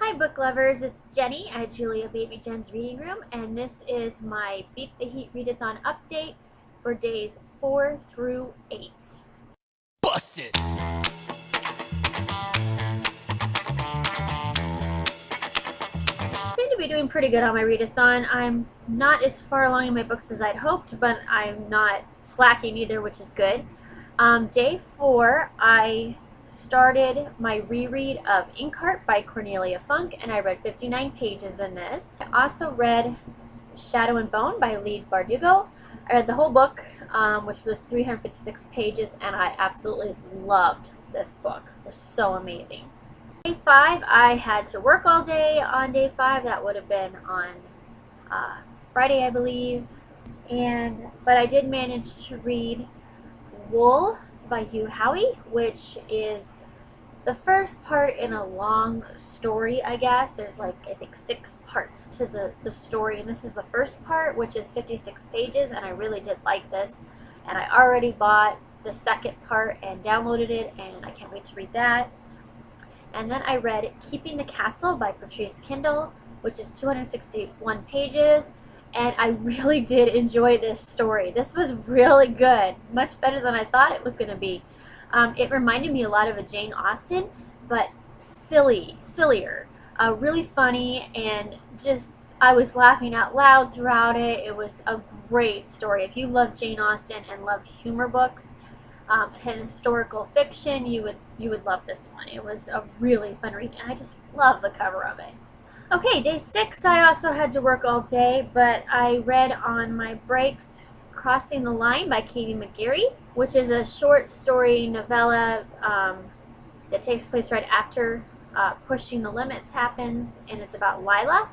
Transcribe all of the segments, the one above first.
Hi book lovers, it's Jenny at Julia Baby Jen's Reading Room, and this is my Beat the Heat Readathon update for days 4 through 8. Busted! I seem to be doing pretty good on my readathon. I'm not as far along in my books as I'd hoped, but I'm not slacking either, which is good. Day 4, I started my reread of Inkheart by Cornelia Funk, and I read 59 pages in this. I also read Shadow and Bone by Leigh Bardugo. I read the whole book, which was 356 pages, and I absolutely loved this book. It was so amazing. Day 5, I had to work all day on day 5. That would have been on Friday, I believe. But I did manage to read Wool by Hugh Howey, which is the first part in a long story, I guess. There's like, I think, 6 parts to the story, and this is the first part, which is 56 pages, and I really did like this. And I already bought the second part and downloaded it, and I can't wait to read that. And then I read Keeping the Castle by Patrice Kindle, which is 261 pages. And I really did enjoy this story. This was really good, much better than I thought it was going to be. It reminded me a lot of a Jane Austen, but sillier, really funny, and just I was laughing out loud throughout it. It was a great story. If you love Jane Austen and love humor books and historical fiction, you would love this one. It was a really fun read, and I just love the cover of it. Okay, day 6, I also had to work all day, but I read on my breaks Crossing the Line by Katie McGarry, which is a short story novella that takes place right after Pushing the Limits happens, and it's about Lila,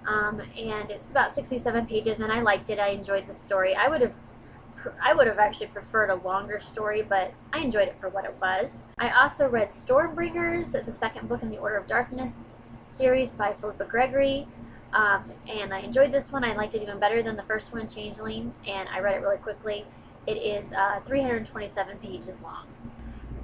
and it's about 67 pages, and I liked it. I enjoyed the story. I would have actually preferred a longer story, but I enjoyed it for what it was. I also read Stormbringers, the second book in the Order of Darkness series by Philippa Gregory, and I enjoyed this one. I liked it even better than the first one, Changeling, and I read it really quickly. It is 327 pages long.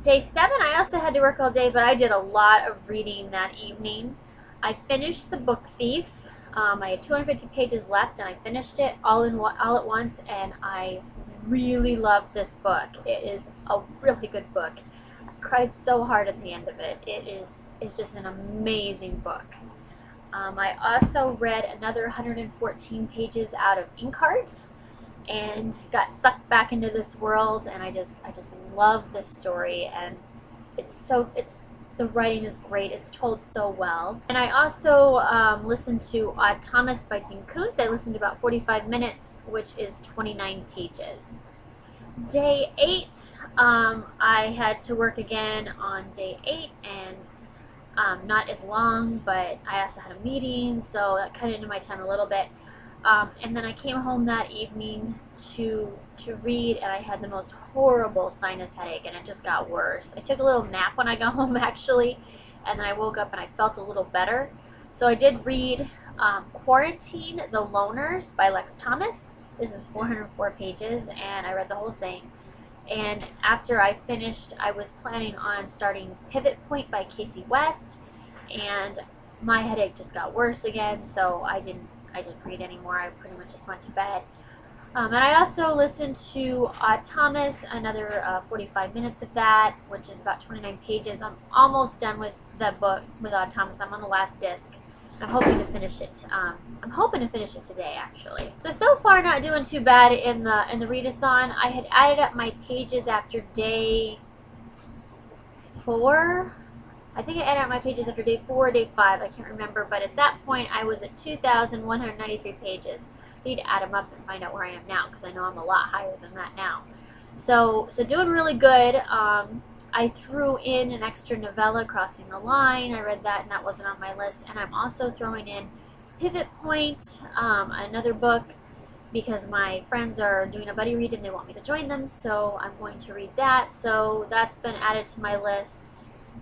Day 7, I also had to work all day, but I did a lot of reading that evening. I finished The Book Thief. I had 250 pages left, and I finished it all at once, and I really loved this book. It is a really good book. Cried so hard at the end of it. It's just an amazing book. I also read another 114 pages out of Inkheart and got sucked back into this world, and I just love this story, and the writing is great. It's told so well. And I also listened to Odd Thomas by Dean Koontz. I listened to about 45 minutes, which is 29 pages. Day 8, I had to work again on day 8, and not as long, but I also had a meeting, so that cut into my time a little bit. And then I came home that evening to read, and I had the most horrible sinus headache, and it just got worse. I took a little nap when I got home, actually, and then I woke up and I felt a little better. So I did read Quarantine the Loners by Lex Thomas. This is 404 pages, and I read the whole thing. And after I finished, I was planning on starting Pivot Point by Casey West, and my headache just got worse again, so I didn't read anymore. I pretty much just went to bed. And I also listened to Odd Thomas, another 45 minutes of that, which is about 29 pages. I'm almost done with the book with Odd Thomas. I'm on the last disc. I'm hoping to finish it. I'm hoping to finish it today, actually. So far, not doing too bad in the readathon. I had added up my pages after day 4. I think I added up my pages after day 4 or day 5. I can't remember, but at that point, I was at 2,193 pages. I need to add them up and find out where I am now, because I know I'm a lot higher than that now. So doing really good. I threw in an extra novella, Crossing the Line. I read that, and that wasn't on my list. And I'm also throwing in Pivot Point, another book, because my friends are doing a buddy read and they want me to join them, so I'm going to read that. So that's been added to my list.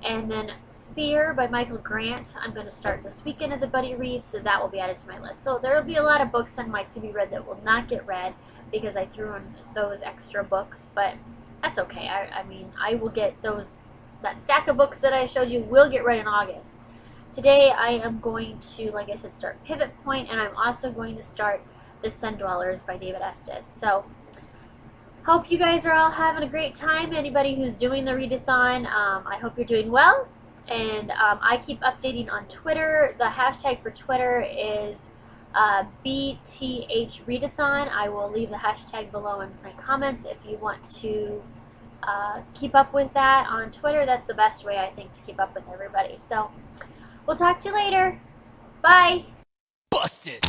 And then Fear by Michael Grant, I'm going to start this weekend as a buddy read, so that will be added to my list. So there will be a lot of books on my to be read that will not get read because I threw in those extra books, but that's okay. I mean, I will get that stack of books that I showed you will get read in August. Today I am going to, like I said, start Pivot Point, and I'm also going to start The Sun Dwellers by David Estes. So hope you guys are all having a great time. Anybody who's doing the readathon, I hope you're doing well. And I keep updating on Twitter. The hashtag for Twitter is BTH Readathon. I will leave the hashtag below in my comments if you want to keep up with that on Twitter. That's the best way, I think, to keep up with everybody. So we'll talk to you later. Bye. Busted.